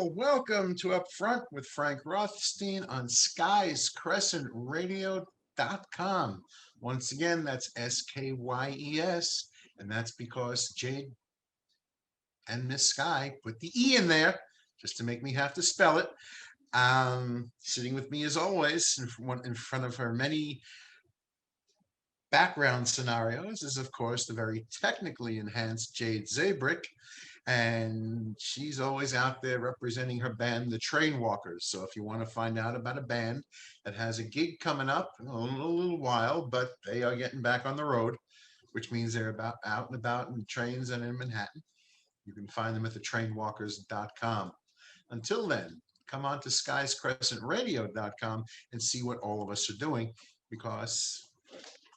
Well, welcome to Up Front with Frank Rothstein on SkysCrescentRadio.com. Once again, that's SKYES, and that's because Jade and Miss Sky put the E in there just to make me have to spell it. Sitting with me as always in front of her many background scenarios is, of course, the very technically enhanced Jade Zabrick. And she's always out there representing her band, the Trainwalkers. So if you want to find out about a band that has a gig coming up in a little while, but they are getting back on the road, which means they're about out and about in trains and in Manhattan, you can find them at thetrainwalkers.com. Until then, come on to skyscrescentradio.com and see what all of us are doing, because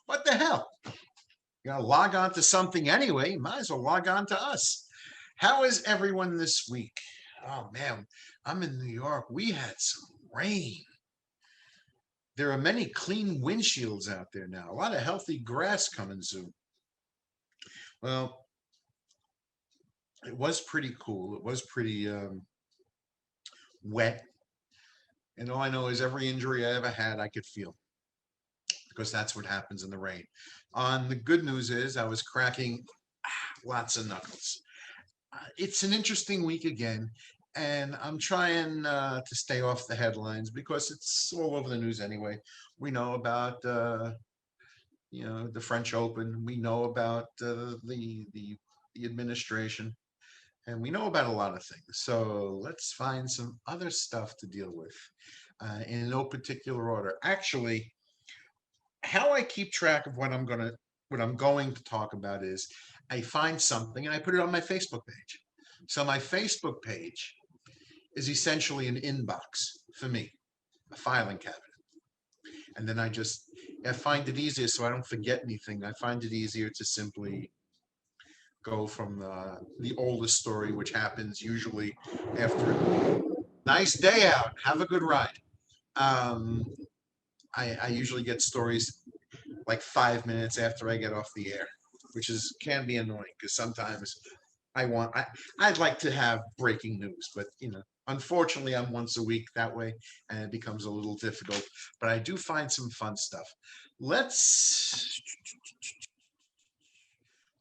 what the hell? You're going to log on to something anyway. Might as well log on to us. How is everyone this week? Oh man, I'm in New York. We had some rain. There are many clean windshields out there now. A lot of healthy grass coming soon. Well, it was pretty cool. It was pretty wet. And all I know is every injury I ever had, I could feel, because that's what happens in the rain. The good news is I was cracking lots of knuckles. It's an interesting week again, and I'm trying to stay off the headlines because it's all over the news anyway. We know about the French Open. We know about the administration, and we know about a lot of things. So let's find some other stuff to deal with in no particular order. Actually, how I keep track of what I'm going to talk about is I find something and I put it on my Facebook page. So my Facebook page is essentially an inbox for me, a filing cabinet. And then I find it easier so I don't forget anything. I find it easier to simply go from the oldest story, which happens usually after a nice day out. Have a good ride. Um, I usually get stories like 5 minutes after I get off the air, which can be annoying because sometimes I'd like to have breaking news, but unfortunately I'm once a week that way, and it becomes a little difficult. But I do find some fun stuff. Let's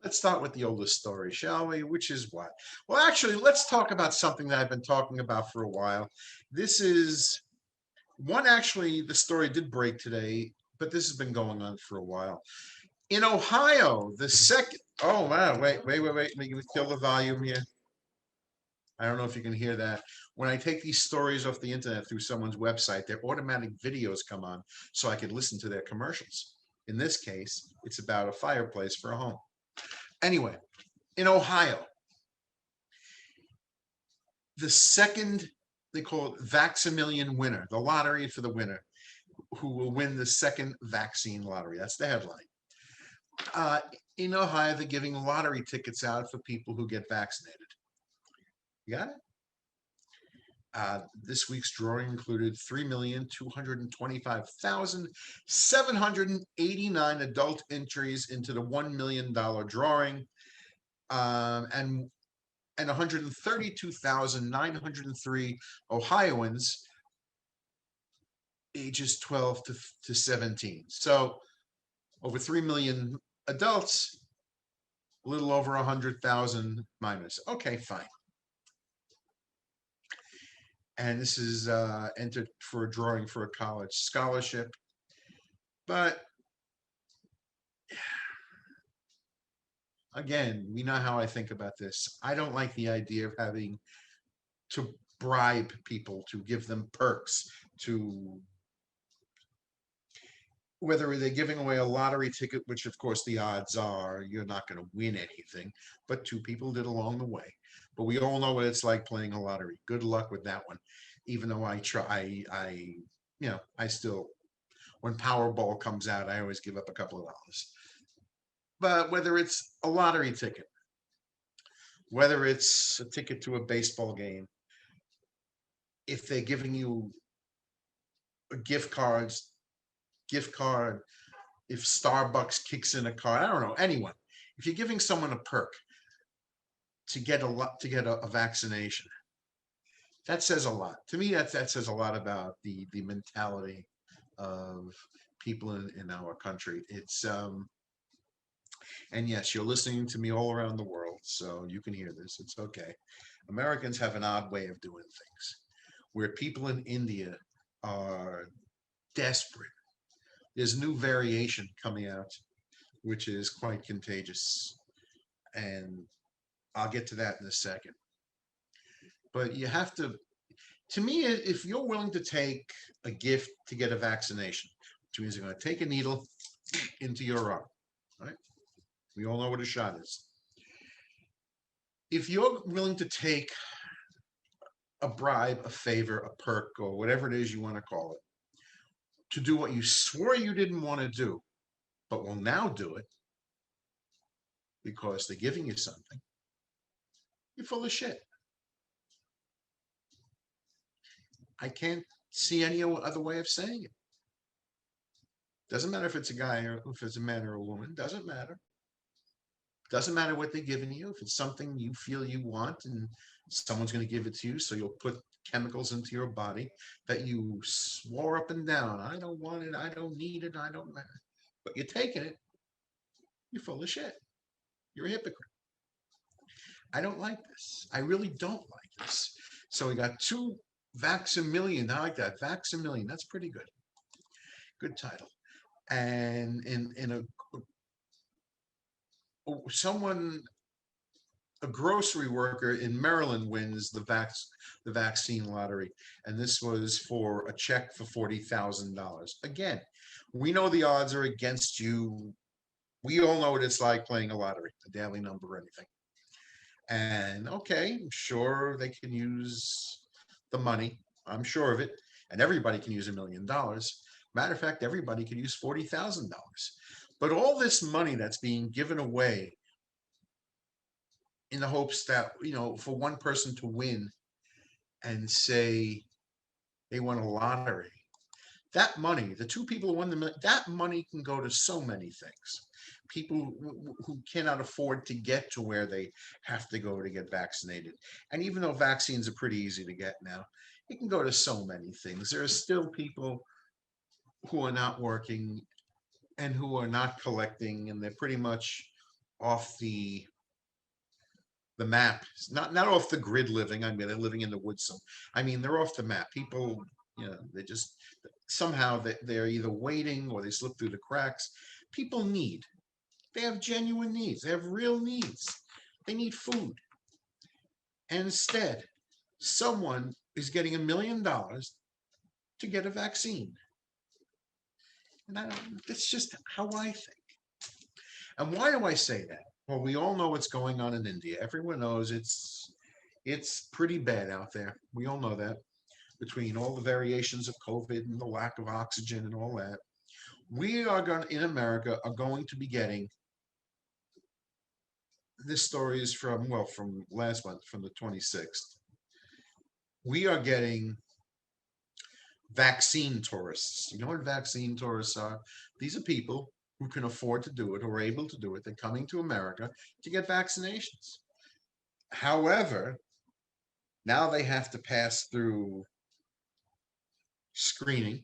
let's start with the oldest story, shall we? Which is what? Well, actually, let's talk about something that I've been talking about for a while. This is one. Actually, the story did break today, but this has been going on for a while. In Ohio, the second. Oh wow! Wait! Let me kill the volume here. I don't know if you can hear that. When I take these stories off the internet through someone's website, their automatic videos come on so I could listen to their commercials. In this case, it's about a fireplace for a home. Anyway, in Ohio, the second, they call it Vaxamillion winner, the lottery for the winner, who will win the second vaccine lottery. That's the headline. In Ohio, they're giving lottery tickets out for people who get vaccinated. You got it? This week's drawing included 3,225,789 adult entries into the $1 million drawing, and 132,903 Ohioans ages 12 to 17. So over 3 million adults, a little over 100,000 minors. Okay, fine. And this is entered for a drawing for a college scholarship. But again, we know how I think about this. I don't like the idea of having to bribe people, to give them perks, to whether they're giving away a lottery ticket, which of course the odds are you're not going to win anything, but two people did along the way. But we all know what it's like playing a lottery. Good luck with that one. Even though I try, I still, when Powerball comes out, I always give up a couple of dollars. But whether it's a lottery ticket, whether it's a ticket to a baseball game, if they're giving you a gift card, if Starbucks kicks in a card, I don't know, anyone. If you're giving someone a perk to get a vaccination, That says a lot to me. That says a lot about the mentality of people in our country. It's and yes, you're listening to me all around the world, so you can hear this. It's okay. Americans have an odd way of doing things, where people in India are desperate. There's new variation coming out, which is quite contagious, and I'll get to that in a second. But you have to me, if you're willing to take a gift to get a vaccination, which means you're going to take a needle into your arm, right? We all know what a shot is. If you're willing to take a bribe, a favor, a perk, or whatever it is you want to call it, to do what you swore you didn't want to do, but will now do it because they're giving you something, you're full of shit. I can't see any other way of saying it. Doesn't matter if it's a guy or if it's a man or a woman, doesn't matter. Doesn't matter what they're giving you. If it's something you feel you want and someone's going to give it to you, so you'll put chemicals into your body that you swore up and down, I don't want it, I don't need it, I don't matter. But you're taking it, you're full of shit. You're a hypocrite. I don't like this. I really don't like this. So we got two Vaximillion. I like that. Vaximillion. That's pretty good. Good title. And in a someone, a grocery worker in Maryland wins the vaccine lottery, and this was for a check for $40,000. Again, we know the odds are against you. We all know what it's like playing a lottery, a daily number or anything. And okay, I'm sure they can use the money. I'm sure of it. And everybody can use $1 million. Matter of fact, everybody could use $40,000. But all this money that's being given away in the hopes that, for one person to win and say they won a lottery, that money, the two people who won the million, that money can go to so many things. People who cannot afford to get to where they have to go to get vaccinated. And even though vaccines are pretty easy to get now, it can go to so many things. There are still people who are not working and who are not collecting, and they're pretty much off the map. Not off the grid living. I mean, they're living in the woods. So, I mean, they're off the map. People, they just somehow they're either waiting or they slip through the cracks. People need. They have genuine needs. They have real needs. They need food. And instead, someone is getting $1 million to get a vaccine. And that's just how I think. And why do I say that? Well, we all know what's going on in India. Everyone knows it's pretty bad out there. We all know that. Between all the variations of COVID and the lack of oxygen and all that, we are going in America are going to be getting. This story is from last month, from the 26th. We are getting vaccine tourists. You know what vaccine tourists are? These are people who can afford to do it, who are able to do it. They're coming to America to get vaccinations. However, now they have to pass through screening,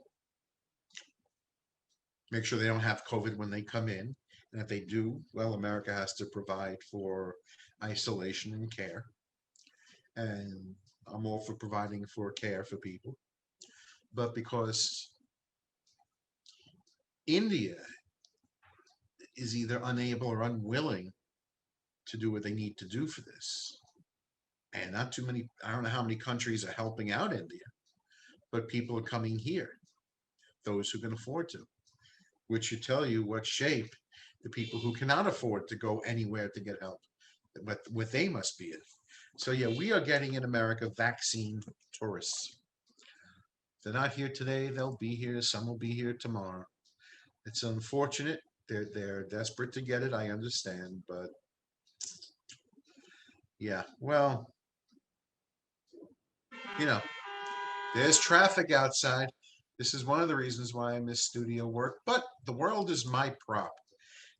make sure they don't have COVID when they come in. And if they do, well, America has to provide for isolation and care. And I'm all for providing for care for people. But because India is either unable or unwilling to do what they need to do for this, and not too many, I don't know how many countries are helping out India, but people are coming here, those who can afford to, which should tell you what shape the people who cannot afford to go anywhere to get help, what they must be in. So yeah, we are getting in America vaccine tourists. If they're not here today, they'll be here. Some will be here tomorrow. It's unfortunate. They're desperate to get it. I understand, but yeah, well, you know, there's traffic outside. This is one of the reasons why I miss studio work. But the world is my prop,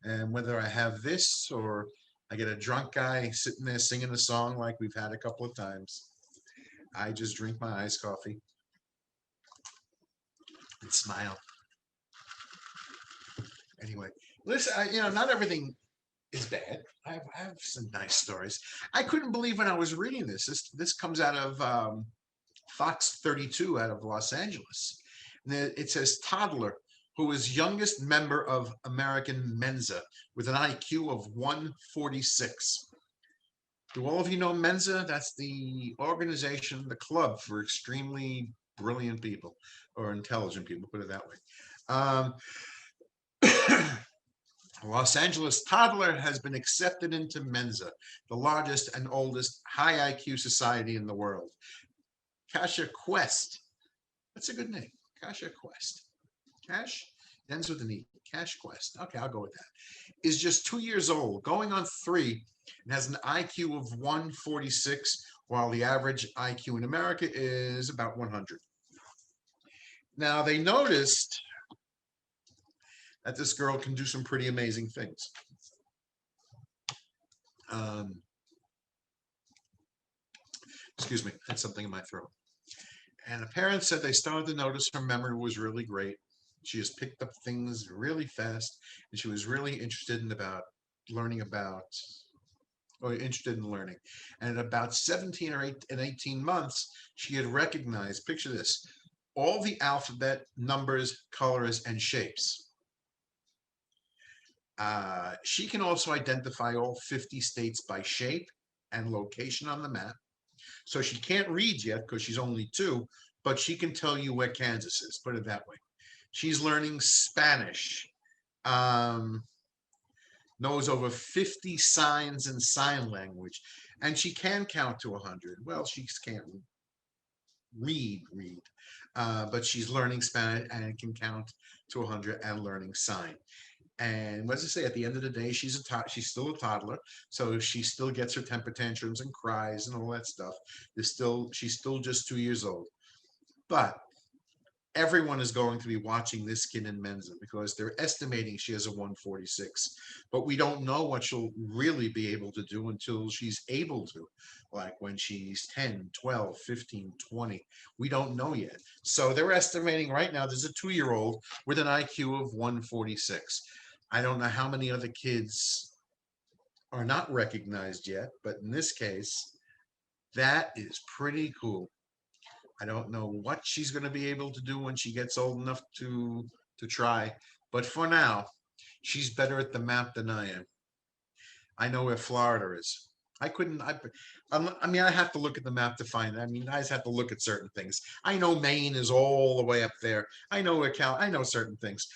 and whether I have this or I get a drunk guy sitting there singing a song like we've had a couple of times, I just drink my iced coffee and smile. Anyway, listen, not everything is bad. I have some nice stories. I couldn't believe when I was reading this. This comes out of Fox 32 out of Los Angeles. It says toddler who is youngest member of American Mensa with an IQ of 146. Do all of you know Mensa? That's the organization, the club for extremely brilliant people or intelligent people, put it that way. Um, Los Angeles toddler has been accepted into Mensa, the largest and oldest high IQ society in the world. Kasha Quest. That's a good name. Kasha Quest. Cash ends with an E. Cash Quest. Okay, I'll go with that. Is just 2 years old, going on 3, and has an IQ of 146, while the average IQ in America is about 100. Now, they noticed that this girl can do some pretty amazing things. Um, excuse me, I had something in my throat. And the parents said they started to notice her memory was really great. She just picked up things really fast, and she was really interested in learning about, or interested in learning. And at about 17 or 18 months, she had recognized, picture this, all the alphabet, numbers, colors, and shapes. She can also identify all 50 states by shape and location on the map. So she can't read yet because she's only 2, but she can tell you where Kansas is, put it that way. She's learning Spanish, um, knows over 50 signs in sign language, and she can count to 100. Well, she can't read, but she's learning Spanish and can count to 100 and learning sign. And what does it say? At the end of the day, she's still a toddler, so she still gets her temper tantrums and cries and all that stuff. She's still just 2 years old, but everyone is going to be watching this kid in Mensa because they're estimating she has a 146, but we don't know what she'll really be able to do until she's able to, like when she's 10, 12, 15, 20. We don't know yet. So they're estimating right now there's a 2 year old with an IQ of 146. I don't know how many other kids are not recognized yet, but in this case, that is pretty cool. I don't know what she's going to be able to do when she gets old enough to try, but for now, she's better at the map than I am. I know where Florida is. I couldn't. I mean, I have to look at the map to find. I mean, I just have to look at certain things. I know Maine is all the way up there. I know where Cal. I know certain things,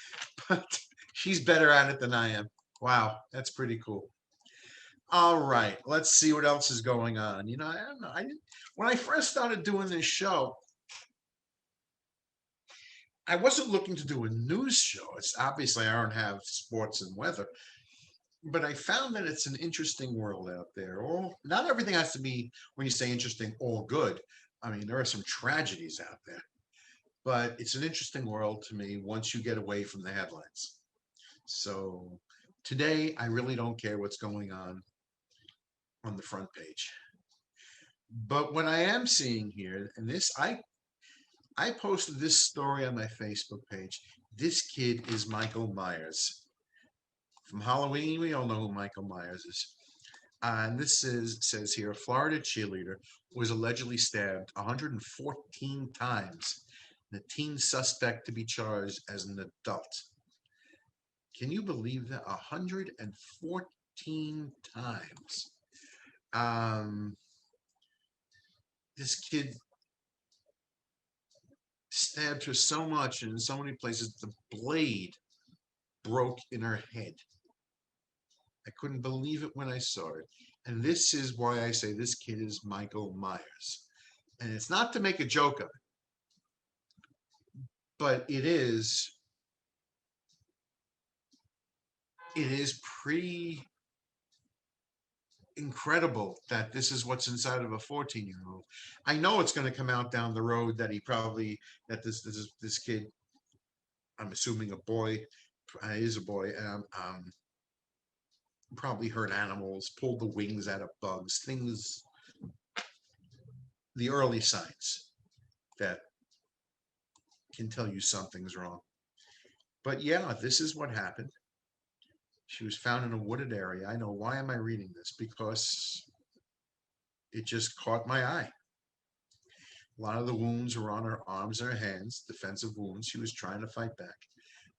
but she's better at it than I am. Wow, that's pretty cool. All right, let's see what else is going on. I don't know. When I first started doing this show, I wasn't looking to do a news show. It's obviously I don't have sports and weather, but I found that it's an interesting world out there. Not everything has to be, when you say interesting, all good. I mean, there are some tragedies out there, but it's an interesting world to me once you get away from the headlines. So today, I really don't care what's going on the front page. But what I am seeing here, and I posted this story on my Facebook page. This kid is Michael Myers. From Halloween, we all know who Michael Myers is. And says here, a Florida cheerleader was allegedly stabbed 114 times. The teen suspect to be charged as an adult. Can you believe that? 114 times. Um, this kid stabbed her so much and in so many places, the blade broke in her head. I couldn't believe it when I saw it. And this is why I say this kid is Michael Myers. And it's not to make a joke of it, but it is pretty incredible that this is what's inside of a 14-year-old. I know it's going to come out down the road that that this kid, I'm assuming a boy, is a boy, probably hurt animals, pulled the wings out of bugs, things the early signs that can tell you something's wrong. But yeah, this is what happened. She was found in a wooded area. I know. Why am I reading this? Because it just caught my eye. A lot of the wounds were on her arms and her hands, defensive wounds. She was trying to fight back.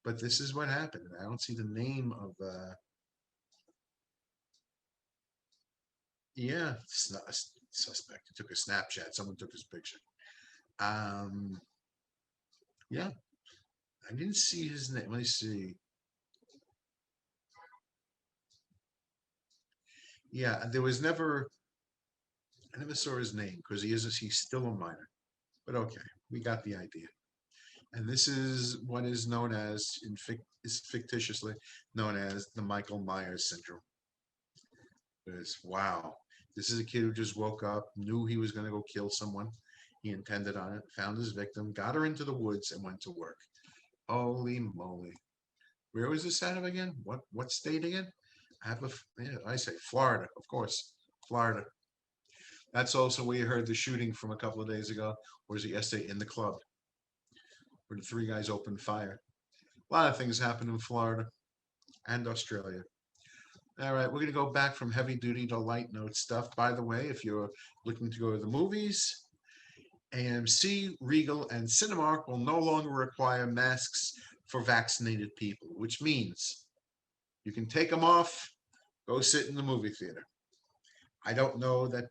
But this is what happened. I don't see the name of yeah, suspect. He took a Snapchat. Someone took his picture. Um, yeah, I didn't see his name. Let me see. Yeah, there was never. I never saw his name because he's still a minor. But okay, we got the idea. And this is what is known as, is fictitiously known as the Michael Myers syndrome. Because wow, this is a kid who just woke up, knew he was going to go kill someone. He intended on it, found his victim, got her into the woods, and went to work. Holy moly! Where was this out of again? What state again? Yeah, I say Florida, of course, Florida. That's also where you heard the shooting from a couple of days ago, or was it yesterday in the club, where the three guys opened fire. A lot of things happen in Florida and Australia. All right, we're going to go back from heavy duty to light note stuff. By the way, if you're looking to go to the movies, AMC, Regal, and Cinemark will no longer require masks for vaccinated people, which means you can take them off, go sit in the movie theater. I don't know that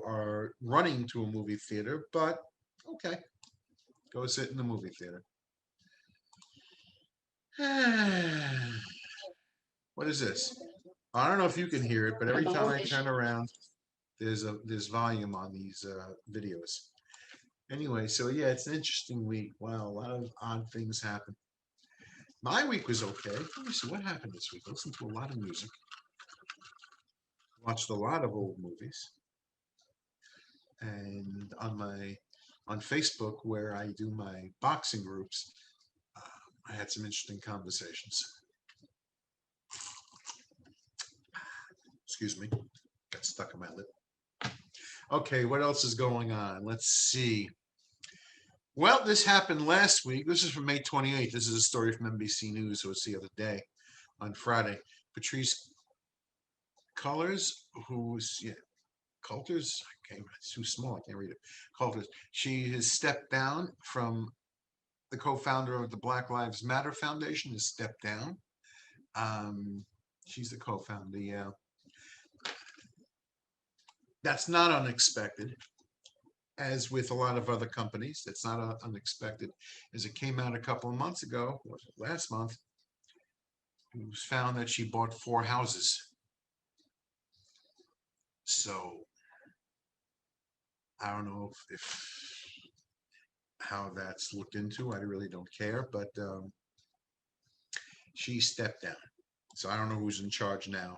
are running to a movie theater, but okay, go sit in the movie theater. What is this? I don't know if you can hear it, but every time I turn around, there's volume on these videos. Anyway, so yeah, it's an interesting week. Wow, a lot of odd things happen. My week was okay. Let me see what happened this week. I listened to a lot of music, watched a lot of old movies, and on Facebook where I do my boxing groups, I had some interesting conversations. Excuse me, got stuck in my lip. Okay, what else is going on? Let's see. Well, this happened last week. This is from May 28th. This is a story from NBC News, so it's the other day on Friday. Patrice Cullors, who's, yeah, Coulters, it's too small, I can't read it. Coulters. She has stepped down from the co-founder of the Black Lives Matter Foundation, has stepped down. She's the co-founder, yeah. That's not unexpected, as with a lot of other companies. That's not unexpected, as it came out a couple of months ago, last month. It was found that she bought 4 houses. So I don't know if how that's looked into. I really don't care, but she stepped down. So I don't know who's in charge now.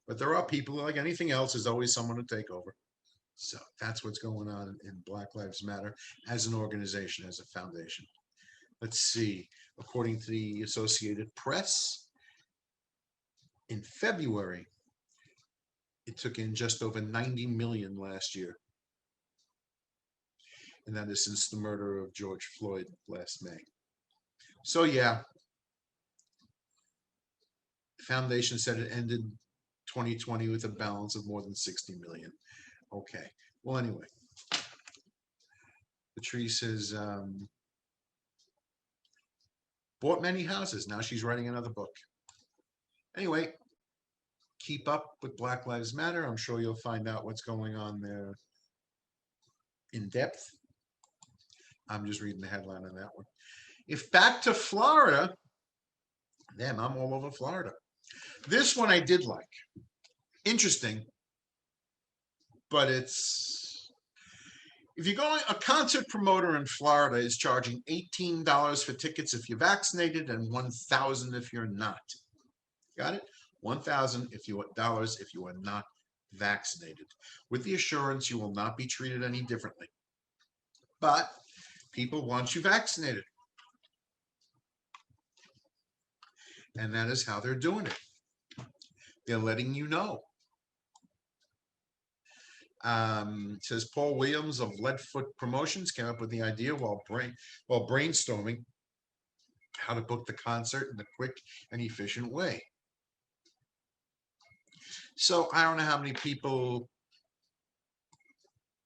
But there are people, like anything else, there's always someone to take over. So that's what's going on in Black Lives Matter as an organization, as a foundation. Let's see. According to the Associated Press, in February, it took in just over 90 million last year. And that is since the murder of George Floyd last May. So yeah, the foundation said it ended 2020 with a balance of more than 60 million. Okay. Well, anyway, Patrice has bought many houses. Now she's writing another book. Anyway, keep up with Black Lives Matter. I'm sure you'll find out what's going on there in depth. I'm just reading the headline on that one. If back to Florida, damn, I'm all over Florida. This one I did like. Interesting, but it's, if you're going, a concert promoter in Florida is charging $18 for tickets if you're vaccinated and $1,000 if you're not. Got it? $1,000 if you are not vaccinated, with the assurance you will not be treated any differently. But people want you vaccinated, and that is how they're doing it. They're letting you know. It says Paul Williams of Leadfoot Promotions came up with the idea while brainstorming how to book the concert in a quick and efficient way. So I don't know how many people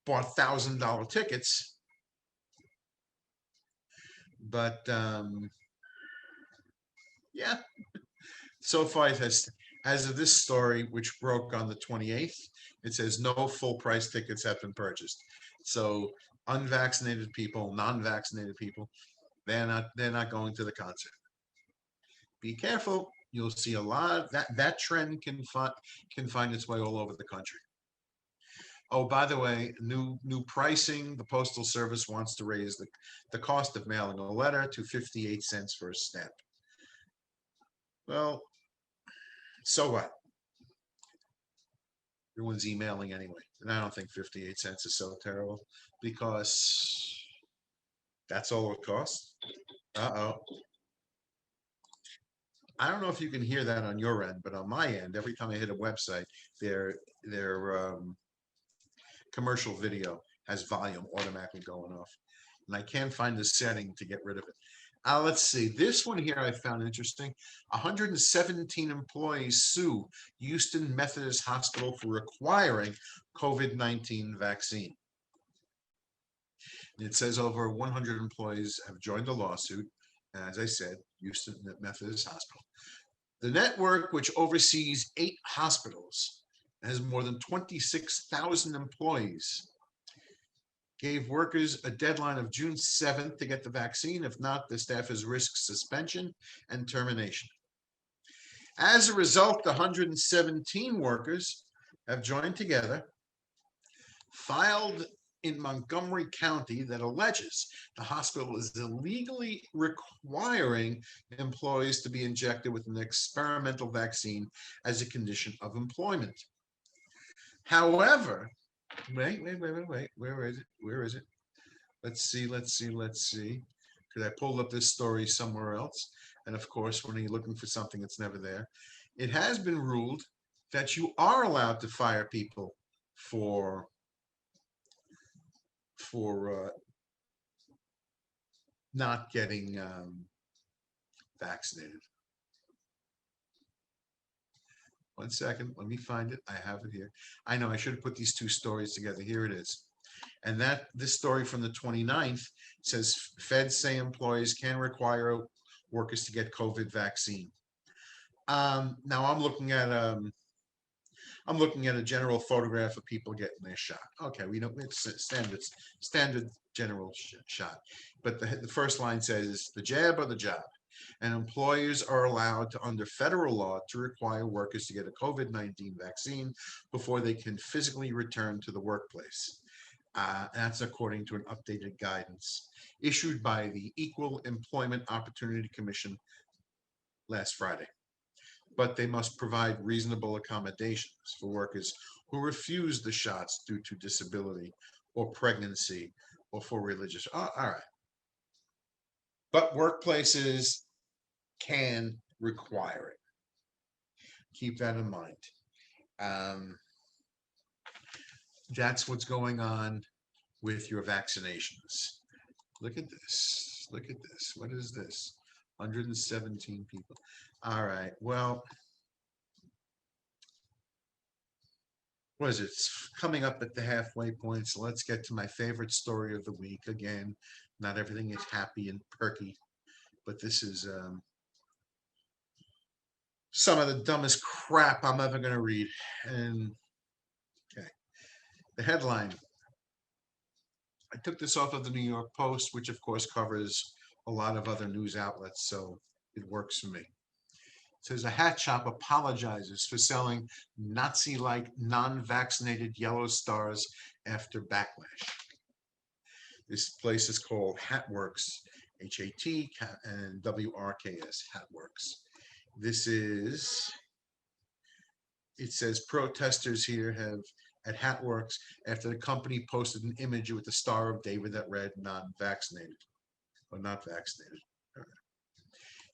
bought $1,000 tickets, but yeah, so far it has, as of this story, which broke on the 28th, it says no full price tickets have been purchased. So unvaccinated people, non-vaccinated people, they're not going to the concert. Be careful. You'll see a lot that trend can find its way all over the country. Oh, by the way, new pricing. The Postal Service wants to raise the cost of mailing a letter to 58 cents for a stamp. Well, so what? Everyone's emailing anyway. And I don't think 58 cents is so terrible because that's all it costs. Uh-oh. I don't know if you can hear that on your end, but on my end, every time I hit a website, their commercial video has volume automatically going off. And I can't find the setting to get rid of it. Let's see. This one here I found interesting. 117 employees sue Houston Methodist Hospital for requiring COVID-19 vaccine. And it says over 100 employees have joined the lawsuit. As I said, Houston Methodist Hospital. The network, which oversees 8 hospitals, has more than 26,000 employees, gave workers a deadline of June 7th to get the vaccine. If not, the staff is risk suspension and termination. As a result, the 117 workers have joined together, filed in Montgomery County that alleges the hospital is illegally requiring employees to be injected with an experimental vaccine as a condition of employment. However, wait, where is it? Let's see. Because I pulled up this story somewhere else. And of course, when you're looking for something that's never there, it has been ruled that you are allowed to fire people for not getting vaccinated. One second, let me find it. I have it here. I know I should have put these two stories together. Here it is. And this story from the 29th says feds say employees can require workers to get COVID vaccine. Now I'm looking at a general photograph of people getting their shot. Okay, we know it's standard general shot. But the first line says the jab or the job. And employers are allowed to, under federal law, to require workers to get a COVID-19 vaccine before they can physically return to the workplace. That's according to an updated guidance issued by the Equal Employment Opportunity Commission last Friday. But they must provide reasonable accommodations for workers who refuse the shots due to disability or pregnancy or for religious. All right. But workplaces can require it. Keep that in mind. That's what's going on with your vaccinations. Look at this. What is this? 117 people. All right. Well, what is it? It's coming up at the halfway point. So let's get to my favorite story of the week. Again, not everything is happy and perky, but this is some of the dumbest crap I'm ever going to read. And okay, the headline. I took this off of the New York Post, which of course covers a lot of other news outlets, so it works for me. It says a hat shop apologizes for selling Nazi-like non-vaccinated yellow stars after backlash. This place is called Hatworks, H-A-T and W-R-K-S, Hatworks. It says protesters here have at Hatworks after the company posted an image with the Star of David that read non-vaccinated or not vaccinated.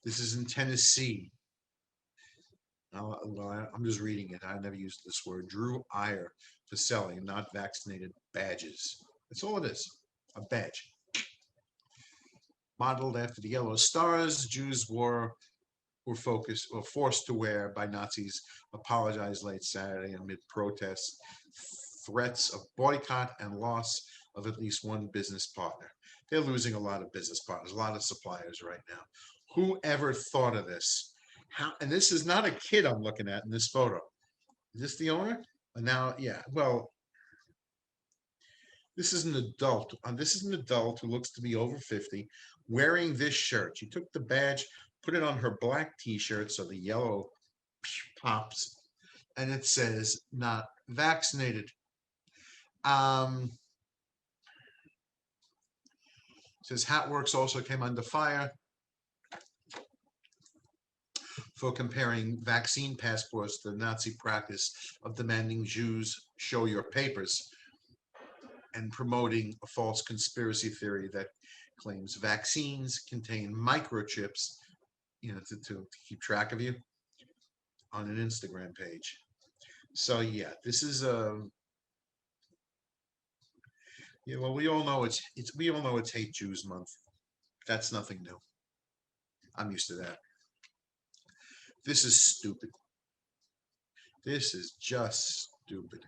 This is in Tennessee. I'm just reading it. I never used this word. Drew ire for selling not vaccinated badges. That's all it is. A badge. Modeled after the yellow stars Jews were forced to wear by Nazis, apologized late Saturday amid protests, threats of boycott, and loss of at least one business partner. They're losing a lot of business partners, a lot of suppliers right now. Whoever thought of this? How? And this is not a kid I'm looking at in this photo. Is this the owner? Now, yeah. Well, this is an adult. This is an adult who looks to be over 50, wearing this shirt. She took the badge, put it on her black T-shirt, so the yellow pops, and it says "not vaccinated." Um, says Hatworks also came under fire for comparing vaccine passports to the Nazi practice of demanding Jews show your papers and promoting a false conspiracy theory that claims vaccines contain microchips, to keep track of you on an Instagram page. So yeah, this is a yeah. Well, we all know it's Hate Jews Month. That's nothing new. I'm used to that. This is stupid. This is just stupid.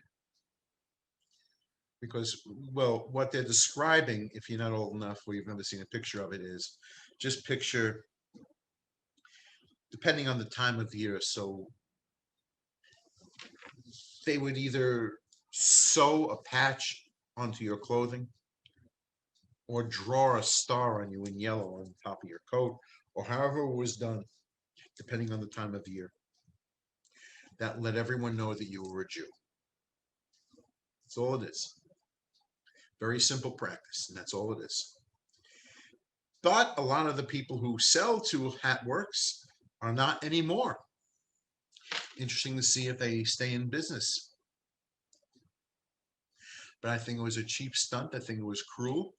Because, well, what they're describing, if you're not old enough or you've never seen a picture of it, is just picture, depending on the time of year. So they would either sew a patch onto your clothing or draw a star on you in yellow on the top of your coat, or however it was done, depending on the time of year. That let everyone know that you were a Jew. That's all it is. Very simple practice, and that's all it is. But a lot of the people who sell to Hatworks are not anymore. Interesting to see if they stay in business. But I think it was a cheap stunt. I think it was cruel.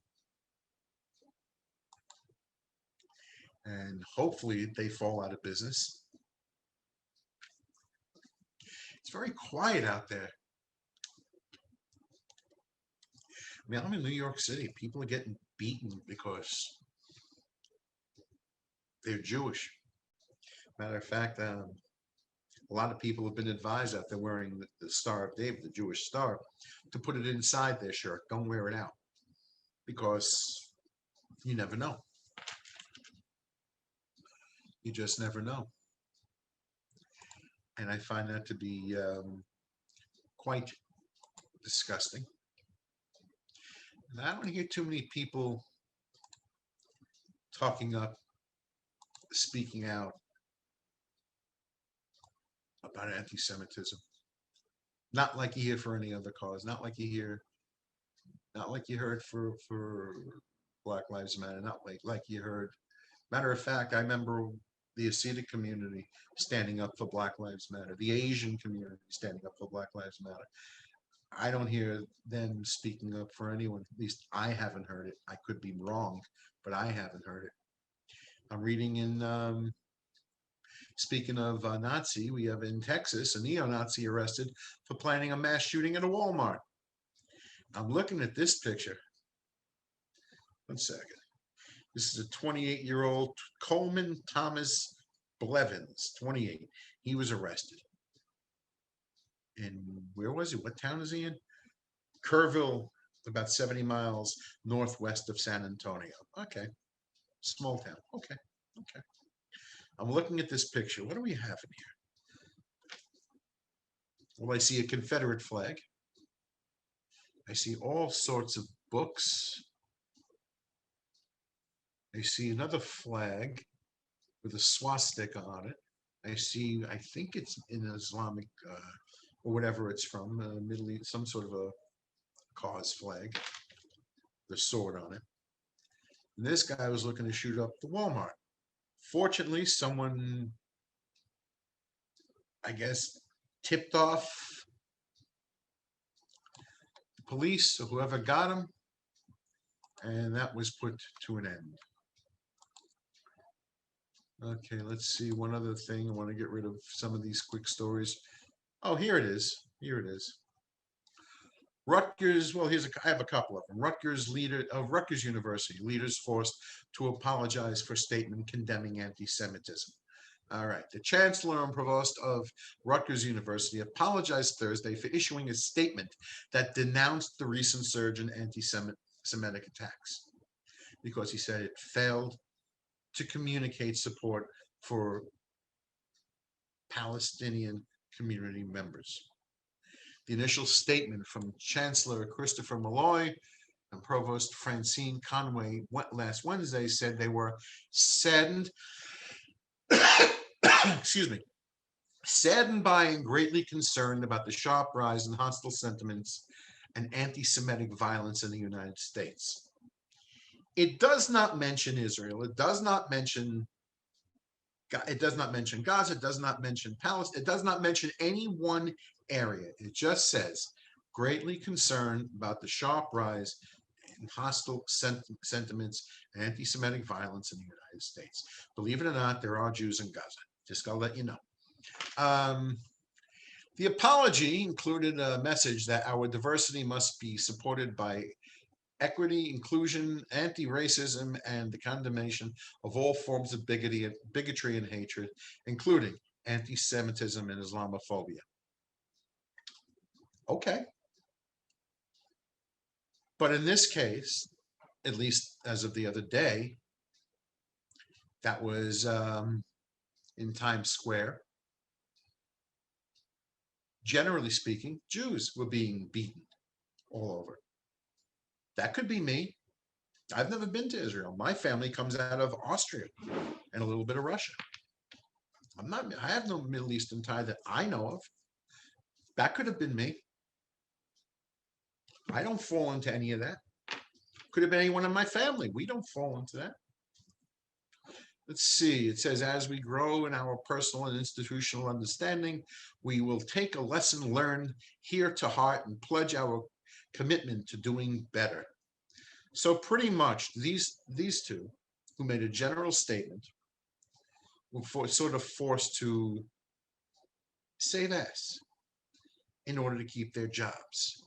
And hopefully they fall out of business. It's very quiet out there. I mean, I'm in New York City. People are getting beaten because they're Jewish. Matter of fact, a lot of people have been advised that they're wearing the Star of David, the Jewish star, to put it inside their shirt. Don't wear it out because you never know. You just never know. And I find that to be quite disgusting. And I don't hear too many people talking up, speaking out about anti-Semitism. Not like you hear for any other cause. Not like you heard for Black Lives Matter. Not like you heard. Matter of fact, I remember the Hasidic community standing up for Black Lives Matter. The Asian community standing up for Black Lives Matter. I don't hear them speaking up for anyone. At least I haven't heard it. I could be wrong, but I haven't heard it. I'm reading in speaking of Nazi, we have in Texas a neo-Nazi arrested for planning a mass shooting at a Walmart. I'm looking at this picture. One second. This is a 28-year-old Coleman Thomas Blevins, 28. He was arrested. And where was he? What town is he in? Kerrville, about 70 miles northwest of San Antonio. Okay. Small town. Okay. Okay. I'm looking at this picture. What do we have in here? Well, I see a Confederate flag. I see all sorts of books. I see another flag with a swastika on it. I think it's in Islamic or whatever it's from, Middle East, some sort of a cause flag, the sword on it. And this guy was looking to shoot up the Walmart. Fortunately, someone, I guess, tipped off the police or whoever got him, and that was put to an end. Okay, let's see. One other thing. I want to get rid of some of these quick stories. Oh, here it is. Here it is. Rutgers, well, I have a couple of them. Rutgers University leaders forced to apologize for statement condemning anti-Semitism. All right. The chancellor and provost of Rutgers University apologized Thursday for issuing a statement that denounced the recent surge in anti-Semitic attacks because he said it failed to communicate support for Palestinian community members. The initial statement from Chancellor Christopher Malloy and Provost Francine Conway last Wednesday said they were saddened, excuse me, saddened by and greatly concerned about the sharp rise in hostile sentiments and anti-Semitic violence in the United States. It does not mention Israel. It does not mention Gaza. It does not mention Palestine. It does not mention any one area. It just says greatly concerned about the sharp rise in hostile sentiments and anti-Semitic violence in the United States. Believe it or not, there are Jews in Gaza. Just gotta let you know. Um, the apology included a message that our diversity must be supported by equity, inclusion, anti-racism, and the condemnation of all forms of bigotry and hatred, including anti-Semitism and Islamophobia. Okay. But in this case, at least as of the other day, that was in Times Square. Generally speaking, Jews were being beaten all over. That could be me. I've never been to Israel. My family comes out of Austria and a little bit of Russia. I have no Middle Eastern tie that I know of. That could have been me. I don't fall into any of that. Could have been anyone in my family. We don't fall into that. Let's see. It says, as we grow in our personal and institutional understanding, we will take a lesson learned here to heart and pledge our commitment to doing better. So pretty much these two who made a general statement were sort of forced to say this in order to keep their jobs.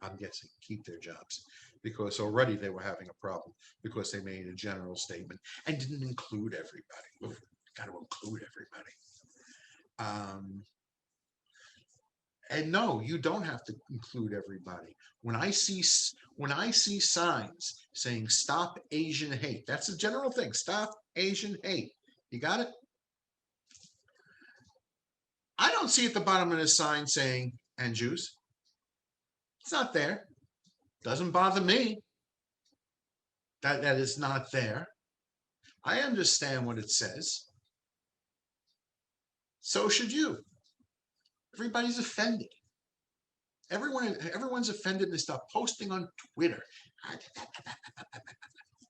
I'm guessing keep their jobs because already they were having a problem because they made a general statement and didn't include everybody. We've got to include everybody. And no, you don't have to include everybody. When I see signs saying "Stop Asian Hate," that's a general thing. Stop Asian hate. You got it? I don't see at the bottom of the sign saying "and Jews." It's not there. Doesn't bother me that is not there. I understand what it says. So should you. Everybody's offended. Everyone's offended and they start posting on Twitter.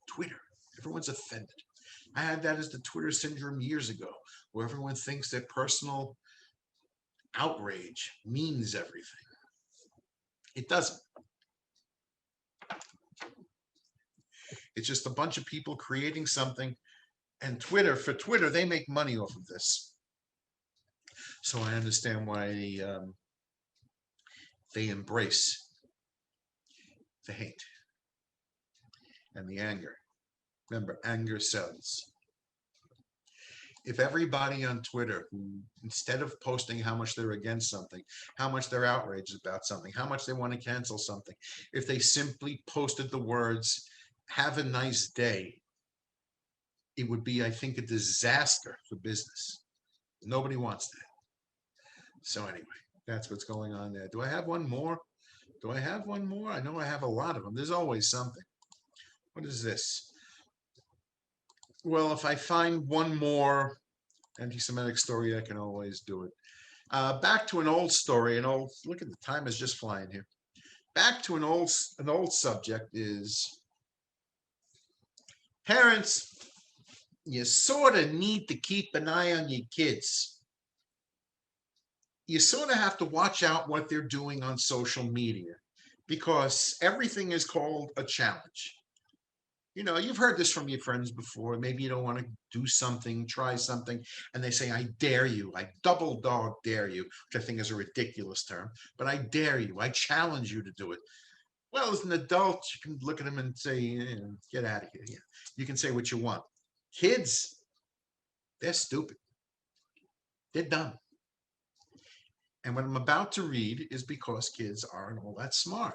Twitter. Everyone's offended. I had that as the Twitter syndrome years ago, where everyone thinks their personal outrage means everything. It doesn't. It's just a bunch of people creating something, and for Twitter, they make money off of this. So I understand why they embrace the hate and the anger. Remember, anger sells. If everybody on Twitter, who instead of posting how much they're against something, how much they're outraged about something, how much they want to cancel something, if they simply posted the words, "Have a nice day," it would be, I think, a disaster for business. Nobody wants that. So anyway, that's what's going on there. Do I have one more? Do I have one more? I know I have a lot of them. There's always something. What is this? Well, if I find one more anti-Semitic story, I can always do it. Back to an old story. Look at the time is just flying here. Back to an old subject is parents. You sort of need to keep an eye on your kids. You sort of have to watch out what they're doing on social media because everything is called a challenge. You've heard this from your friends before. Maybe you don't want to do something, try something, and they say, I dare you. I double dog dare you, which I think is a ridiculous term, but I dare you. I challenge you to do it. Well, as an adult, you can look at them and say, get out of here. Yeah. You can say what you want. Kids, they're stupid. They're dumb. And what I'm about to read is because kids aren't all that smart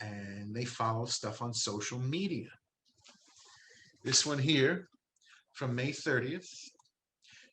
and they follow stuff on social media. This one here from May 30th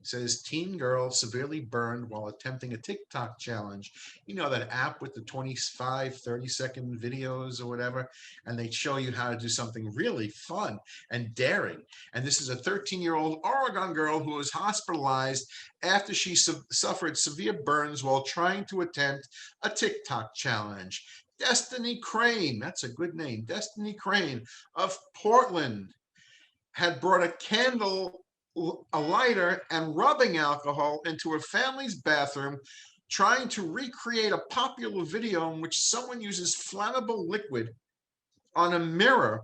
says teen girl severely burned while attempting a TikTok challenge. You know that app with the 25, 30-second videos or whatever, and they show you how to do something really fun and daring. And this is a 13-year-old Oregon girl who was hospitalized after she suffered severe burns while trying to attempt a TikTok challenge. Destiny Crane, that's a good name, Destiny Crane of Portland, had brought a candle, a lighter, and rubbing alcohol into her family's bathroom, trying to recreate a popular video in which someone uses flammable liquid on a mirror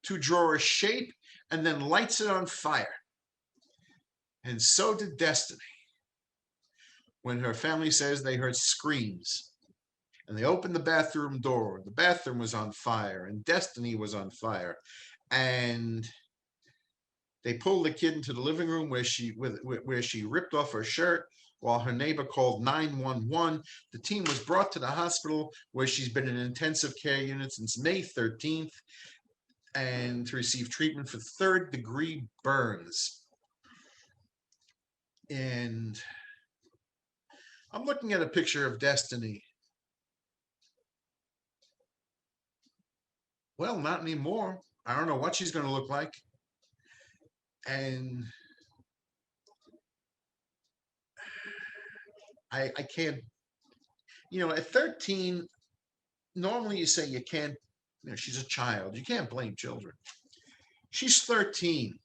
to draw a shape and then lights it on fire. And so did Destiny. When her family says they heard screams and they opened the bathroom door, the bathroom was on fire and Destiny was on fire. And they pulled the kid into the living room where she ripped off her shirt while her neighbor called 911. The teen was brought to the hospital where she's been in intensive care unit since May 13th and to receive treatment for third-degree burns. And I'm looking at a picture of Destiny. Well, not anymore. I don't know what she's going to look like. And I can't, at 13, normally you say you can't, she's a child. You can't blame children. She's 13.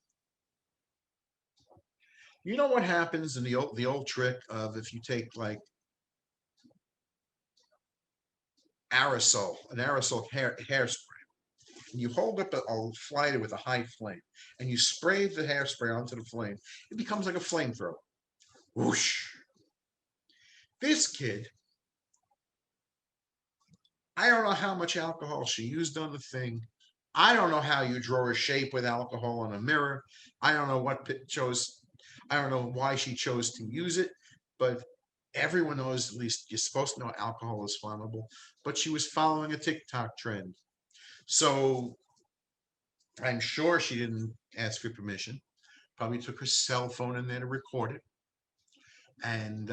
You know what happens in the old trick of if you take like an aerosol hairspray, and you hold up a lighter with a high flame, and you spray the hairspray onto the flame, it becomes like a flamethrower. Whoosh. This kid, I don't know how much alcohol she used on the thing. I don't know how you draw a shape with alcohol on a mirror. I don't know what I don't know why she chose to use it, but everyone knows, at least you're supposed to know alcohol is flammable, but she was following a TikTok trend. So I'm sure she didn't ask for permission. Probably took her cell phone in there to record it, and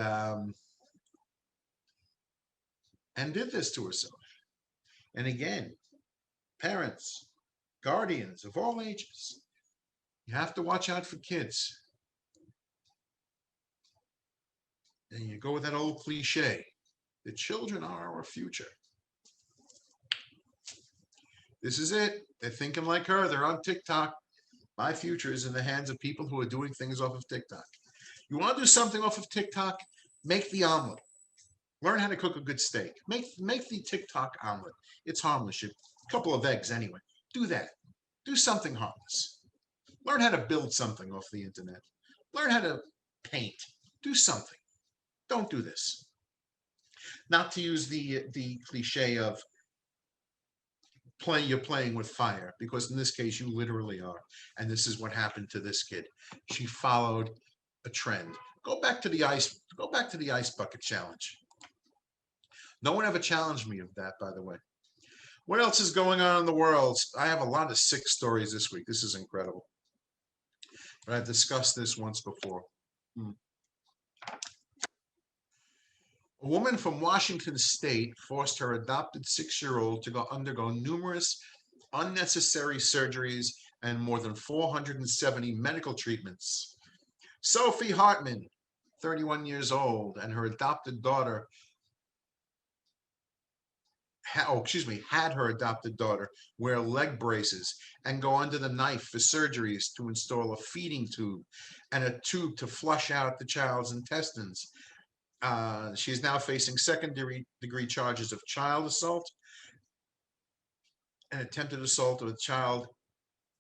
did this to herself. And again, parents, guardians of all ages, you have to watch out for kids. And you go with that old cliche: the children are our future. This is it. They're thinking like her. They're on TikTok. My future is in the hands of people who are doing things off of TikTok. You want to do something off of TikTok? Make the omelet. Learn how to cook a good steak. Make the TikTok omelet. It's harmless. A couple of eggs anyway. Do that. Do something harmless. Learn how to build something off the internet. Learn how to paint. Do something. Don't do this. Not to use the cliche of you're playing with fire, because in this case you literally are. And this is what happened to this kid. She followed a trend. Go back to the ice bucket challenge. No one ever challenged me of that, by the way. What else is going on in the world? I have a lot of sick stories this week. This is incredible. But I've discussed this once before. A woman from Washington State forced her adopted 6-year-old to undergo numerous unnecessary surgeries and more than 470 medical treatments. Sophie Hartman, 31 years old, and her adopted daughter, had her adopted daughter wear leg braces and go under the knife for surgeries to install a feeding tube and a tube to flush out the child's intestines. She is now facing second-degree charges of child assault an attempted assault of a child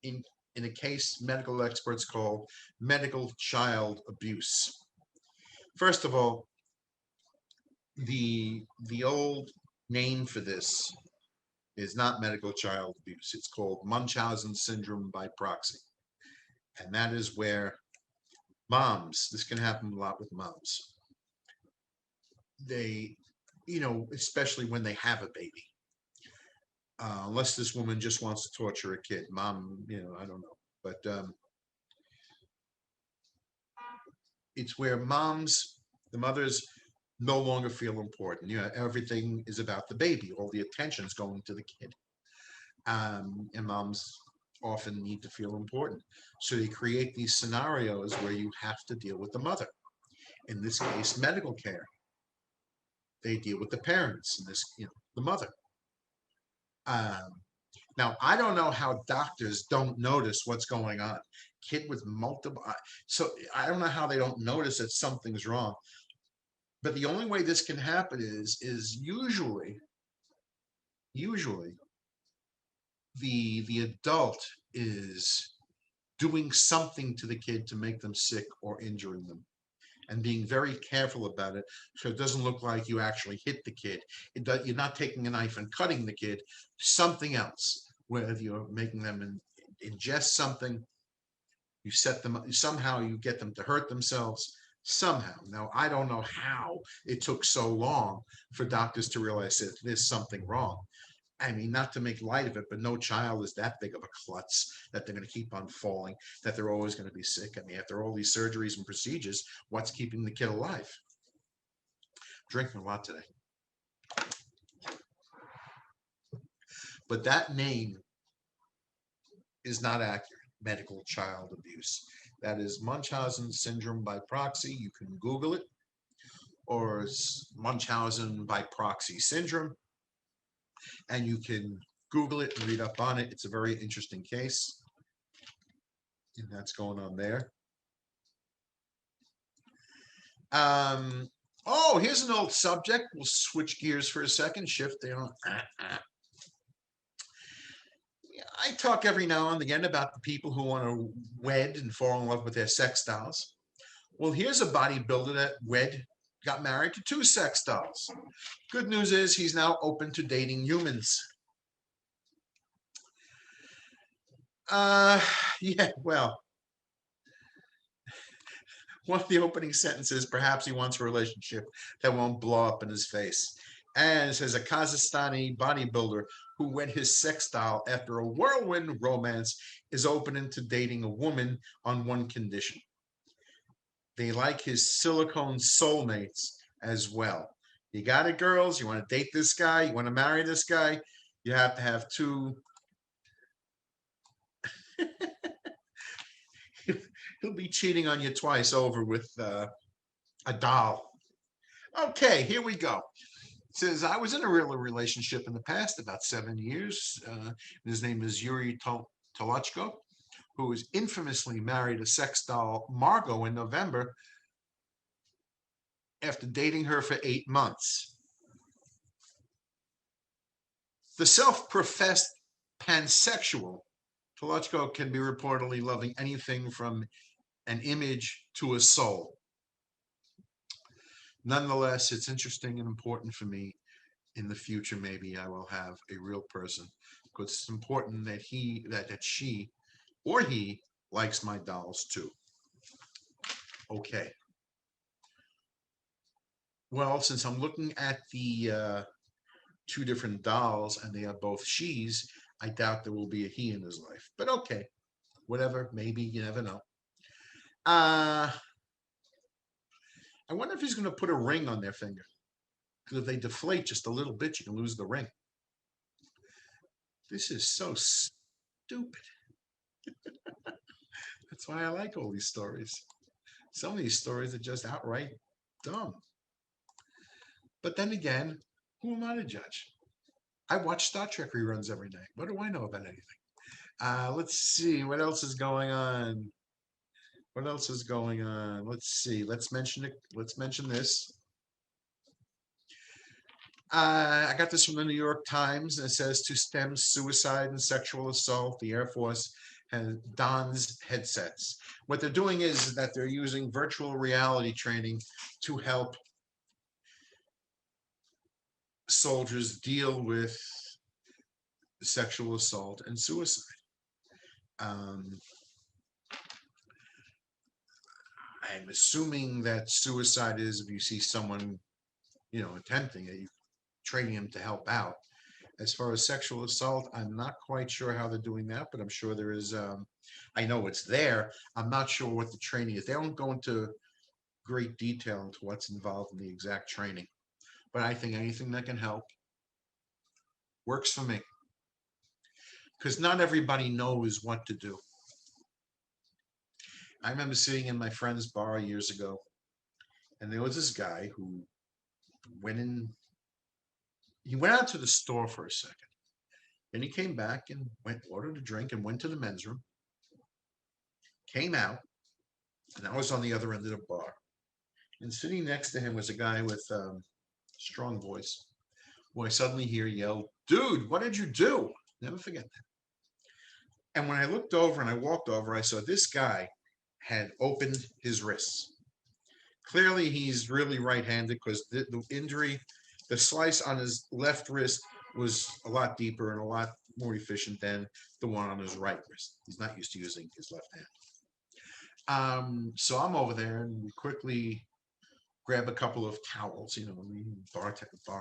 in in a case medical experts call medical child abuse. First of all, the old name for this is not medical child abuse. It's called Munchausen syndrome by proxy. And that is where moms, this can happen a lot with moms. They, especially when they have a baby, unless this woman just wants to torture a kid. Mom, I don't know. But it's where the mothers no longer feel important. Everything is about the baby. All the attention is going to the kid. And moms often need to feel important. So they create these scenarios where you have to deal with the mother. In this case, medical care. They deal with the parents, in this, the mother. Um, Now, I don't know how doctors don't notice what's going on. Kid with multiple, so I don't know how they don't notice that something's wrong. But the only way this can happen is usually the adult is doing something to the kid to make them sick or injuring them, and being very careful about it so it doesn't look like you actually hit the kid. You're not taking a knife and cutting the kid, something else, whether you're making them ingest something, you set them up, somehow you get them to hurt themselves, somehow. Now, I don't know how it took so long for doctors to realize that there's something wrong. I mean, not to make light of it, but no child is that big of a klutz that they're going to keep on falling, that they're always going to be sick. I mean, after all these surgeries and procedures, what's keeping the kid alive? Drinking a lot today. But that name is not accurate. Medical child abuse. That is Munchausen syndrome by proxy. You can Google it, or Munchausen by proxy syndrome, and you can Google it and read up on it. It's a very interesting case, and that's going on there. Oh, here's an old subject. We'll switch gears for a second, shift there. I talk every now and again about the people who want to wed and fall in love with their sex dolls. Well, here's a bodybuilder that got married to two sex dolls. Good news is he's now open to dating humans. Yeah, well, one of the opening sentences, perhaps he wants a relationship that won't blow up in his face. And it says a Kazakhstani bodybuilder who wed his sex doll after a whirlwind romance is open into dating a woman on one condition. They like his silicone soulmates as well. You got it, girls? You want to date this guy? You want to marry this guy? You have to have two. He'll be cheating on you twice over with a doll. Okay, here we go. It says, I was in a real relationship in the past, about 7 years. His name is Yuri Tolochko, who was infamously married a sex doll, Margot, in November after dating her for 8 months. The self-professed pansexual, Tolochko can be reportedly loving anything from an image to a soul. Nonetheless, it's interesting and important for me. In the future, maybe I will have a real person, because it's important that she or he likes my dolls too. Okay. Well, since I'm looking at the two different dolls and they are both she's, I doubt there will be a he in his life. But okay, whatever. Maybe, you never know. I wonder if he's going to put a ring on their finger. Because if they deflate just a little bit, you can lose the ring. This is so stupid. That's why I like all these stories. Some of these stories are just outright dumb. But then again, who am I to judge? I watch Star Trek reruns every night. What do I know about anything? Let's see. What else is going on? What else is going on? Let's see. Let's mention it. Let's mention this. I got this from the New York Times, and it says to stem suicide and sexual assault, the Air Force dons headsets. What they're doing is that they're using virtual reality training to help soldiers deal with sexual assault and suicide. Um, I'm assuming that suicide is if you see someone, attempting it, you training them to help out. As far as sexual assault, I'm not quite sure how they're doing that, but I'm sure there is. I know it's there. I'm not sure what the training is. They don't go into great detail into what's involved in the exact training, but I think anything that can help works for me because not everybody knows what to do. I remember sitting in my friend's bar years ago, and there was this guy who went in. He went out to the store for a second. Then he came back and ordered a drink, and went to the men's room. Came out, and I was on the other end of the bar. And sitting next to him was a guy with strong voice, who I suddenly hear yell, "Dude, what did you do?" Never forget that. And when I looked over and I walked over, I saw this guy had opened his wrists. Clearly, he's really right-handed because the injury, the slice on his left wrist was a lot deeper and a lot more efficient than the one on his right wrist. He's not used to using his left hand. So I'm over there, and we quickly grab a couple of towels, we bar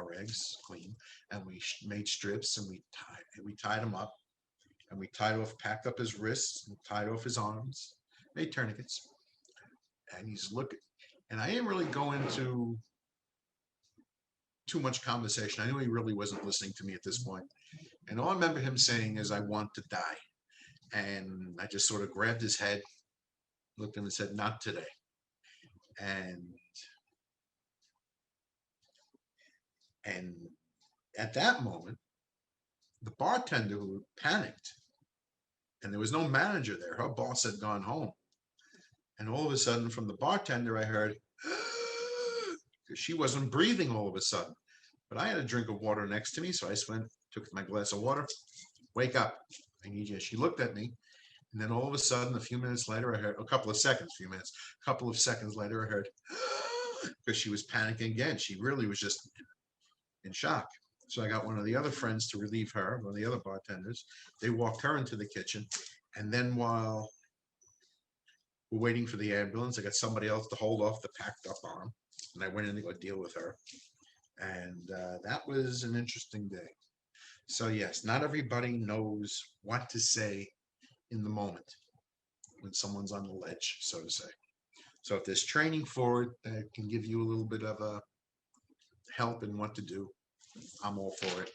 rags clean, and we made strips, and we tied them up, and we packed up his wrists, and tied off his arms, made tourniquets, and he's looking, and I didn't really go into too much conversation. I knew he really wasn't listening to me at this point, and all I remember him saying is, "I want to die," and I just sort of grabbed his head, looked at him, and said, "Not today." And and at that moment, the bartender, who panicked, and there was no manager there. Her boss had gone home. And all of a sudden, from the bartender, I heard, because she wasn't breathing all of a sudden. But I had a drink of water next to me, so I went, took my glass of water. "Wake up. I need you." She looked at me, and then all of a sudden, a few minutes later, I heard, a couple of seconds, a couple of seconds later, I heard, because she was panicking again. She really was just in shock. So I got one of the other friends to relieve her, one of the other bartenders. They walked her into the kitchen. And then while we're waiting for the ambulance, I got somebody else to hold off the packed up arm. And I went in to go deal with her. And that was an interesting day. So, yes, not everybody knows what to say in the moment when someone's on the ledge, so to say. So, if there's training for it that can give you a little bit of a help in what to do, I'm all for it.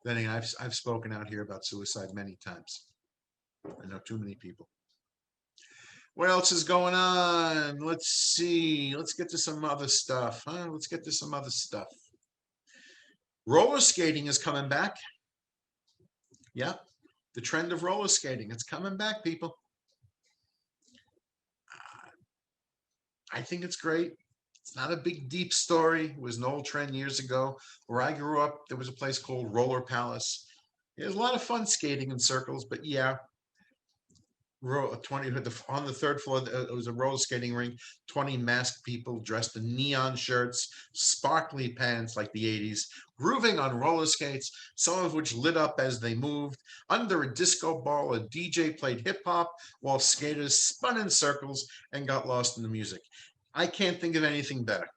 Then again, I've spoken out here about suicide many times. I know too many people. What else is going on? Let's see. Let's get to some other stuff. Huh? Let's get to some other stuff. Roller skating is coming back. Yeah, the trend of roller skating. It's coming back, people. I think it's great. It's not a big, deep story. It was an old trend years ago. Where I grew up, there was a place called Roller Palace. It was a lot of fun skating in circles, but yeah, 20 on the third floor. It was a roller skating rink. 20 masked people dressed in neon shirts, sparkly pants like the 80s, grooving on roller skates, some of which lit up as they moved. Under a disco ball, a DJ played hip hop while skaters spun in circles and got lost in the music. I can't think of anything better.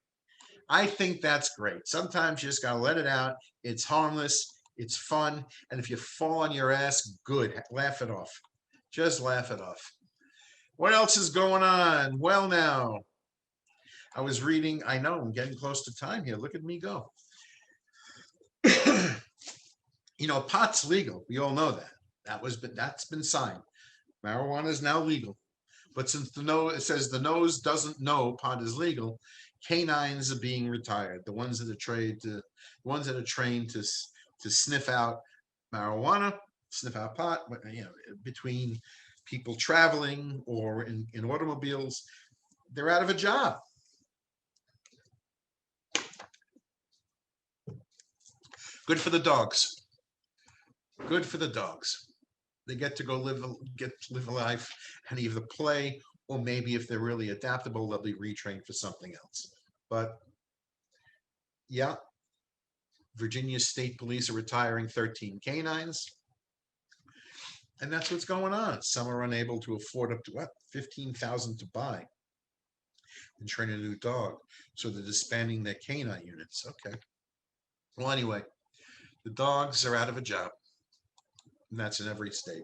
I think that's great. Sometimes you just gotta let it out. It's harmless, it's fun, and if you fall on your ass, good. Laugh it off. Just laugh it off. What else is going on? Well, now, I was reading, I know I'm getting close to time here. Look at me go. Pot's legal. We all know that. That's been signed. Marijuana is now legal. But since it says the nose doesn't know pot is legal, canines are being retired. The ones that are trained to sniff out marijuana, sniff out pot, between people traveling or in automobiles, they're out of a job. Good for the dogs. Good for the dogs. They get to go live a life and either play, or maybe if they're really adaptable, they'll be retrained for something else. But yeah, Virginia State Police are retiring 13 canines, and that's what's going on. Some are unable to afford up to what 15,000 to buy and train a new dog, so they're disbanding their canine units. Okay. Well, anyway, the dogs are out of a job, and that's in every state,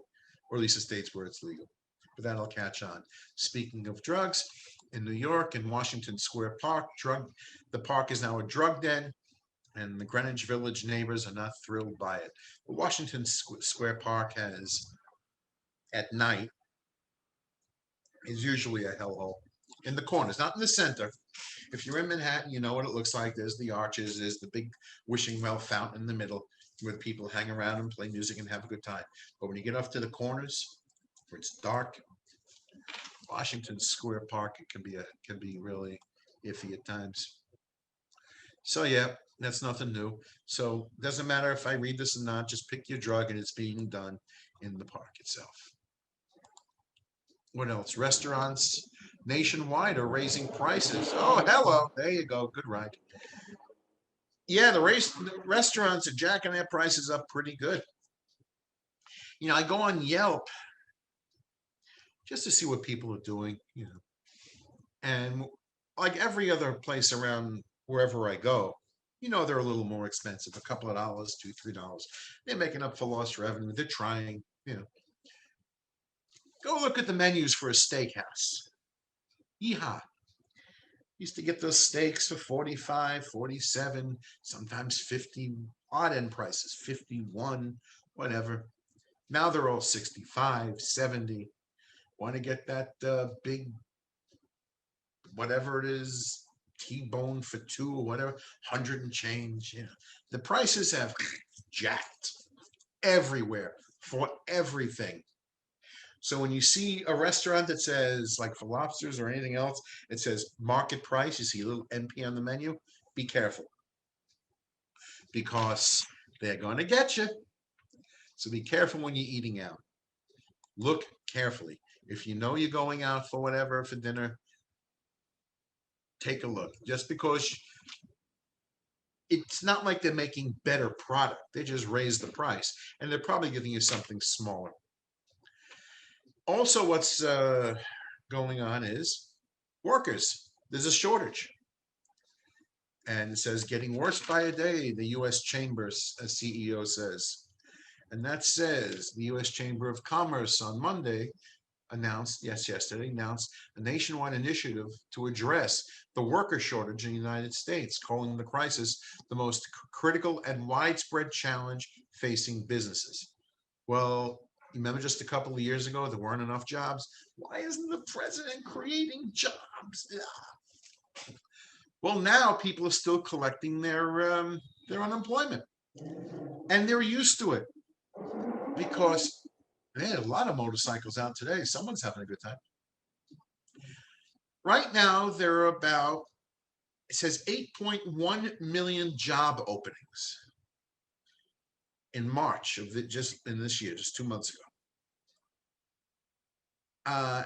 or at least the states where it's legal. But that'll catch on. Speaking of drugs, in New York, in Washington Square Park, the park is now a drug den, and the Greenwich Village neighbors are not thrilled by it. The Washington Square Park has, at night, is usually a hellhole. In the corners, not in the center. If you're in Manhattan, you know what it looks like. There's the arches, there's the big wishing well fountain in the middle where people hang around and play music and have a good time. But when you get off to the corners, where it's dark, Washington Square Park, it can be really iffy at times. So yeah, that's nothing new. So it doesn't matter if I read this or not, just pick your drug and it's being done in the park itself. What else? Restaurants nationwide are raising prices. Oh, hello. There you go. Good ride. Yeah, the restaurants are jacking their prices up pretty good. You know, I go on Yelp just to see what people are doing, you know. And like every other place around wherever I go, you know, they're a little more expensive, a couple of dollars, $2, $3. They're making up for lost revenue. They're trying, you know. Go look at the menus for a steakhouse. Yeehaw. Used to get those steaks for 45, 47, sometimes 50, odd end prices, 51, whatever. Now they're all 65, 70. Want to get that big, whatever it is, T-bone for two or whatever, 100 and change. You know, the prices have jacked everywhere for everything. So when you see a restaurant that says, like for lobsters or anything else, it says market price, you see a little NP on the menu, be careful because they're going to get you. So be careful when you're eating out. Look carefully. If you know you're going out for whatever for dinner, take a look. Just because it's not like they're making better product, they just raise the price and they're probably giving you something smaller. Also, what's going on is workers. There's a shortage. And it says getting worse by a day, the U.S. Chamber's CEO says. And that says the U.S. Chamber of Commerce on Monday yesterday announced a nationwide initiative to address the worker shortage in the United States, calling the crisis the most critical and widespread challenge facing businesses. Well, remember just a couple of years ago, there weren't enough jobs. Why isn't the president creating jobs? Well, now people are still collecting their unemployment, and they're used to it because man, a lot of motorcycles out today. Someone's having a good time. Right now, there are about it says 8.1 million job openings in March of just in this year, just 2 months ago.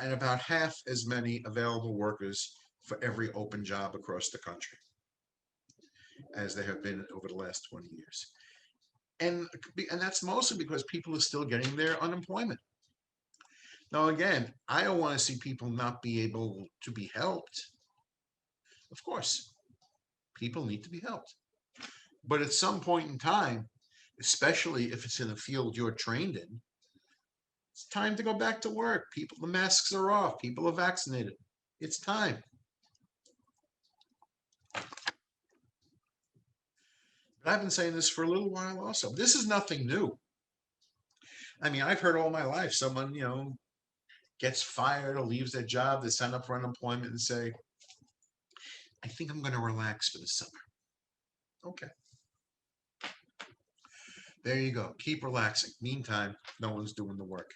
And about half as many available workers for every open job across the country as there have been over the last 20 years. And that's mostly because people are still getting their unemployment. Now, again, I don't want to see people not be able to be helped. Of course, people need to be helped. But at some point in time, especially if it's in a field you're trained in, it's time to go back to work. People, the masks are off. People are vaccinated. It's time. But I've been saying this for a little while also. This is nothing new. I mean, I've heard all my life someone, you know, gets fired or leaves their job, they sign up for unemployment and say, I think I'm going to relax for the summer. Okay. There you go. Keep relaxing. Meantime, no one's doing the work.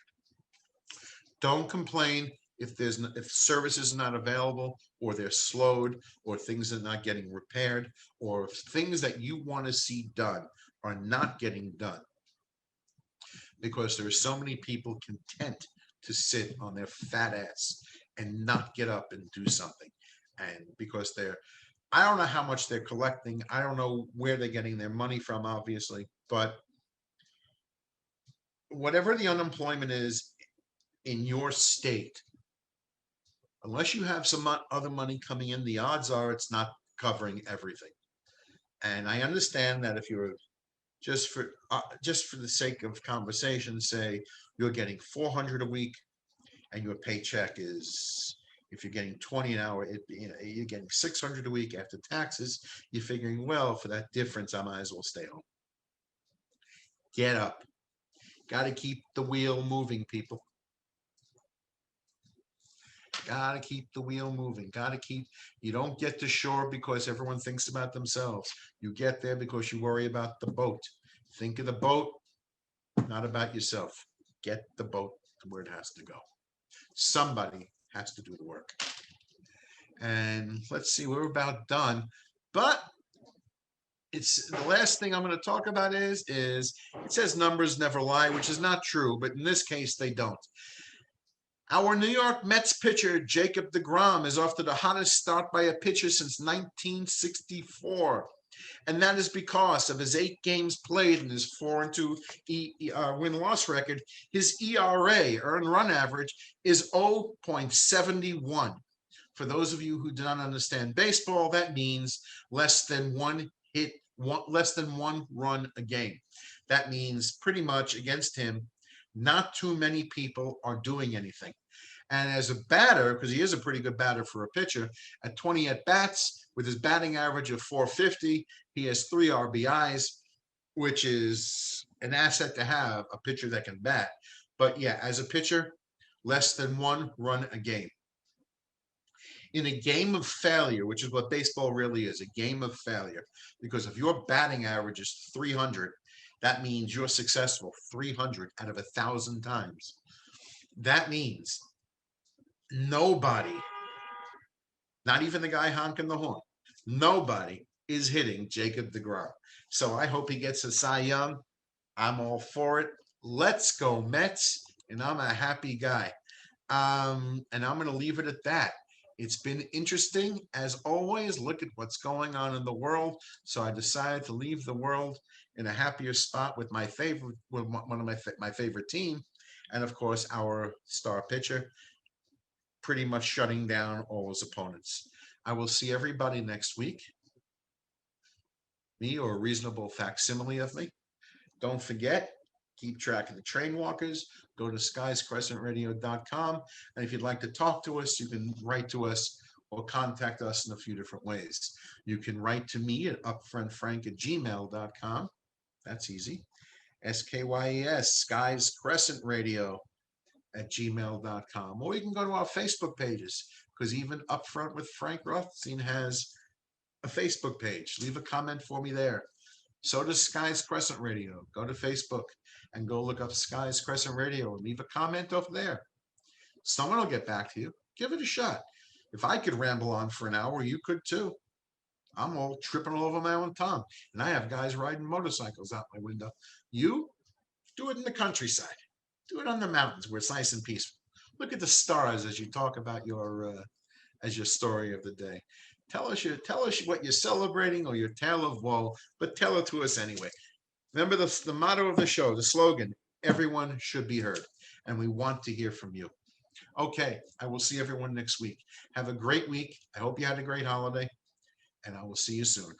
Don't complain if service is not available or they're slowed or things are not getting repaired or things that you want to see done. are not getting done because there are so many people content to sit on their fat ass and not get up and do something. And because I don't know how much they're collecting. I don't know where they're getting their money from, obviously, but whatever the unemployment is in your state, unless you have some other money coming in, the odds are it's not covering everything. And I understand that if you're just for the sake of conversation, say you're getting 400 a week, and your paycheck is, if you're getting 20 an hour, you're getting 600 a week after taxes. You're figuring, well, for that difference, I might as well stay home. Get up. Got to keep the wheel moving, people. Got to keep the wheel moving. Got to keep. You don't get to shore because everyone thinks about themselves. You get there because you worry about the boat. Think of the boat, not about yourself. Get the boat to where it has to go. Somebody has to do the work. And let's see, we're about done. But it's the last thing I'm going to talk about is it says numbers never lie, which is not true, but in this case they don't. Our New York Mets pitcher Jacob deGrom is off to the hottest start by a pitcher since 1964. And that is because of his 8 games played and his 4-2 win-loss record. His ERA, earned run average, is 0.71. For those of you who do not understand baseball, that means less than less than one run a game. That means pretty much against him, not too many people are doing anything. And as a batter, because he is a pretty good batter for a pitcher, at 20 at bats with his batting average of 450, he has 3 RBIs, which is an asset to have, a pitcher that can bat. But yeah, as a pitcher, less than one run a game. In a game of failure, which is what baseball really is, a game of failure, because if your batting average is 300, that means you're successful 300 out of 1,000 times. That means nobody, not even the guy honking the horn, nobody is hitting Jacob deGrom. So I hope he gets a Cy Young. I'm all for it. Let's go Mets, and I'm a happy guy. And I'm going to leave it at that. It's been interesting as always. Look at what's going on in the world. So I decided to leave the world in a happier spot with my favorite, with one of my favorite team, and of course our star pitcher, pretty much shutting down all his opponents. I will see everybody next week. Me or a reasonable facsimile of me. Don't forget, keep track of the train walkers. Go to skiescrescentradio.com. And if you'd like to talk to us, you can write to us or contact us in a few different ways. You can write to me at upfrontfrank@gmail.com. That's easy. SKYES, Skies Crescent Radio @gmail.com. Or you can go to our Facebook pages, because even Upfront with Frank Rothstein has a Facebook page. Leave a comment for me there. So does Skies Crescent Radio. Go to Facebook and go look up Skies Crescent Radio and leave a comment over there. Someone will get back to you. Give it a shot. If I could ramble on for an hour, you could too. I'm all tripping all over my own tongue. And I have guys riding motorcycles out my window. You do it in the countryside. Do it on the mountains where it's nice and peaceful. Look at the stars as you talk about your story of the day. Tell us what you're celebrating or your tale of woe, but tell it to us anyway. Remember the motto of the show, the slogan: everyone should be heard, and we want to hear from you. Okay, I will see everyone next week. Have a great week. I hope you had a great holiday, and I will see you soon.